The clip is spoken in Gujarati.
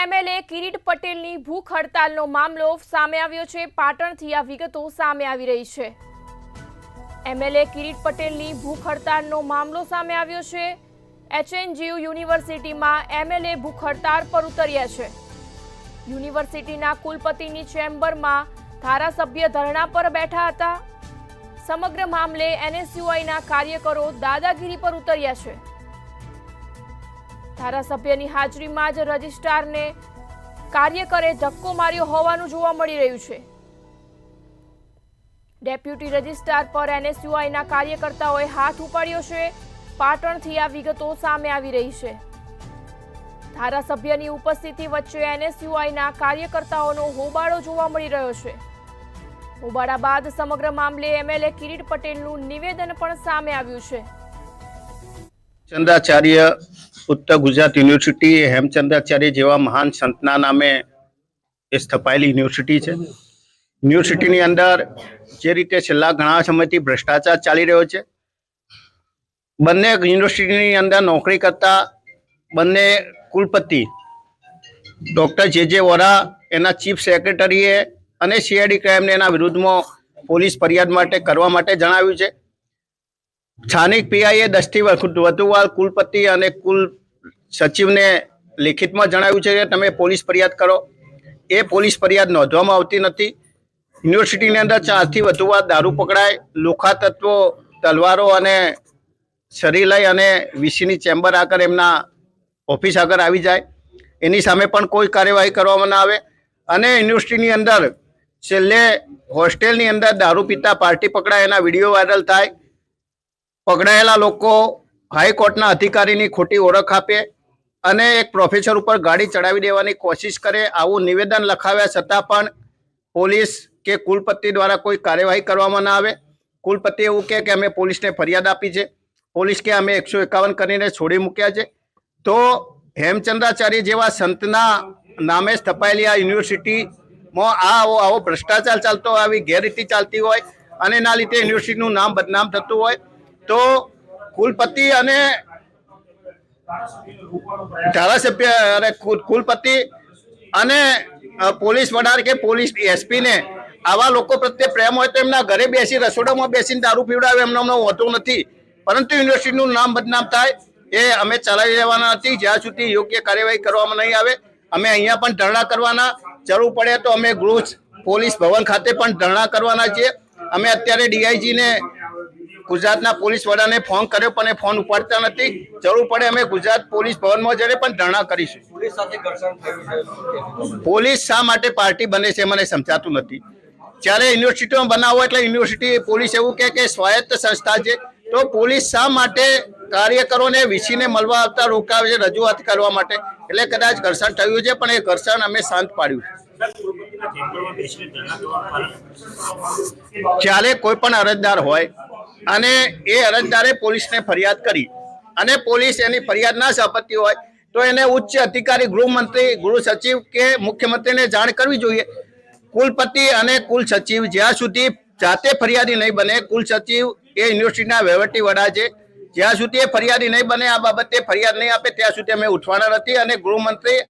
એમએલએ કિરીટ પટેલની ભૂખ હડતાલનો મામલો સામે આવ્યો છે। પાટણથી આ વિગતો સામે આવી રહી છે। એમએલએ કિરીટ પટેલની ભૂખ હડતાલનો મામલો સામે આવ્યો છે। એચએનજીયુ યુનિવર્સિટીમાં એમએલએ ભૂખ હડતાલ પર ઉતર્યા છે। યુનિવર્સિટીના કુલપતિની ચેમ્બરમાં ધારાસભ્ય ધરણા પર બેઠા હતા। સમગ્ર મામલે એનએસયુઆઈના કાર્યકરો દાદાગીરી પર ઉતર્યા છે। ધારાસભ્યની હાજરીમાં જ રજિસ્ટ્રારને કાર્યકરે ધક્કો માર્યો હોવાનું જોવા મળી રહ્યું છે। ડેપ્યુટી રજિસ્ટ્રાર પર એનએસયુઆઈના કાર્યકર્તાઓએ હાથ ઉપાડ્યો છે। પાટણથી આ વિગતો સામે આવી રહી છે। ધારાસભ્યની ઉપસ્થિતિ વચ્ચે એનએસયુઆઈના કાર્યકર્તાઓનો હોબાળો જોવા મળી રહ્યો છે। હોબાળા બાદ સમગ્ર મામલે એમએલએ કિરીટ પટેલનું નિવેદન પણ સામે આવ્યું છે। હેમચંદ્રાચાર્ય ઉત્તર ગુજરાત યુનિવર્સિટી હેમચંદ્રાચાર્ય જેવા મહાન સંતના નામે એ સ્થપાયેલી યુનિવર્સિટી છે। યુનિવર્સિટીની અંદર જે રીતે છેલ્લા ઘણા સમયથી ભ્રષ્ટાચાર ચાલી રહ્યો છે, બંને યુનિવર્સિટીની અંદર નોકરી કરતા બંને કુલપતિ ડૉક્ટર જે વોરા એના ચીફ સેક્રેટરીએ અને સીઆઈડી ક્રાઇમને એના વિરુદ્ધમાં પોલીસ ફરિયાદ માટે કરવા માટે જણાવ્યું છે। સ્થાનિક પીઆઈએ 10 થી વધુ વાર કુલપતિ અને કુલ સચિવને લેખિતમાં જણાવ્યું છે કે તમે પોલીસ ફરિયાદ કરો। એ પોલીસ ફરિયાદ નોંધવામાં આવતી નથી। યુનિવર્સિટીની અંદર 4 થી વધુ વાર દારૂ પકડાય, લોખા તત્વો તલવારો અને છરી લઈ અને વીસીની ચેમ્બર આગળ એમના ઓફિસ આગળ આવી જાય, એની સામે પણ કોઈ કાર્યવાહી કરવામાં ના આવે। અને યુનિવર્સિટીની અંદર છેલ્લે હોસ્ટેલની અંદર દારૂ પીતા પાર્ટી પકડાય, એના વિડીયો વાયરલ થાય, પકડાયેલા લોકો હાઈકોર્ટના અધિકારીની ખોટી ઓળખ આપે અને એક પ્રોફેસર ઉપર ગાડી ચડાવી દેવાની કોશિશ કરે, આવું નિવેદન લખાવ્યા છતાં પણ પોલીસ કે કુલપતિ દ્વારા કોઈ કાર્યવાહી કરવામાં ના આવે। કુલપતિ એવું કહે કે અમે પોલીસને ફરિયાદ આપી છે, પોલીસ કે અમે 151 કરીને છોડી મૂક્યા છે। તો હેમચંદ્રાચાર્ય જેવા સંતના નામે સ્થપાયેલી આ યુનિવર્સિટીમાં આવો ભ્રષ્ટાચાર ચાલતો હોય, આવી ગેરરીતિ ચાલતી હોય અને એના લીધે યુનિવર્સિટીનું નામ બદનામ થતું હોય, તો કુલપતિ અને ધારાસભ્ય અને કુલપતિ અને પોલીસ વડા કે પોલીસ એસપીને આવા લોકો પ્રત્યે પ્રેમ હોય તો એમના ઘરે બેસી રસોડામાં બેસીને દારૂ પીવડાવે, એમનો હોતો નથી। પરંતુ યુનિવર્સિટીનું નામ બદનામ થાય એ અમે ચલાવી લેવાના નથી જ્યાં સુધી યોગ્ય કાર્યવાહી કરવામાં નહીં આવે। અમે અહીંયા પણ ધરણા કરવાના, જરૂર પડે તો અમે ગૃહ પોલીસ ભવન ખાતે પણ ધરણા કરવાના છીએ। અમે અત્યારે ડીઆઈજીને ગુજરાતના પોલીસ વડાને ફોન કર્યો પણ એ ફોન ઉપાડતા નથી। જરૂર પડે અમે ગુજરાત પોલીસ ભવનમાં જઈને પણ ધરણા કરીશું। પોલીસ સાથે ઘર્ષણ થયું છે। પોલીસ શા માટે પાર્ટી બને છે મને સમજાતું નથી। જ્યારે યુનિવર્સિટીમાં બનાવો એટલે યુનિવર્સિટી પોલીસ એવું કહે કે સ્વાયત્ત સંસ્થા છે, તો પોલીસ શા માટે કાર્યકરોને વીસીને મળવા આવતા રોકાવે છે રજૂઆત કરવા માટે? એટલે કદાચ ઘર્ષણ થયું છે પણ એ ઘર્ષણ અમે શાંત પાડ્યું છે। જ્યારે કોઈ પણ અરજદાર હોય અને એ અરજદારે પોલીસને ફરિયાદ કરી અને પોલીસ એની ફરિયાદ ના સંપત્તિ હોય તો એને ઉચ્ચ અધિકારી ગૃહમંત્રી, ગૃહ સચિવ કે મુખ્યમંત્રીને જાણ કરવી જોઈએ। કુલપતિ અને કુલ સચિવ જ્યાં સુધી જાતે ફરિયાદી નહીં બને, કુલ સચિવ એ યુનિવર્સિટીના વહીવટી વડા છે, જ્યાં સુધી એ ફરિયાદી નહીં બને, આ બાબતે ફરિયાદ નહીં આપે ત્યાં સુધી અમે ઉઠવાના નથી। અને ગૃહમંત્રી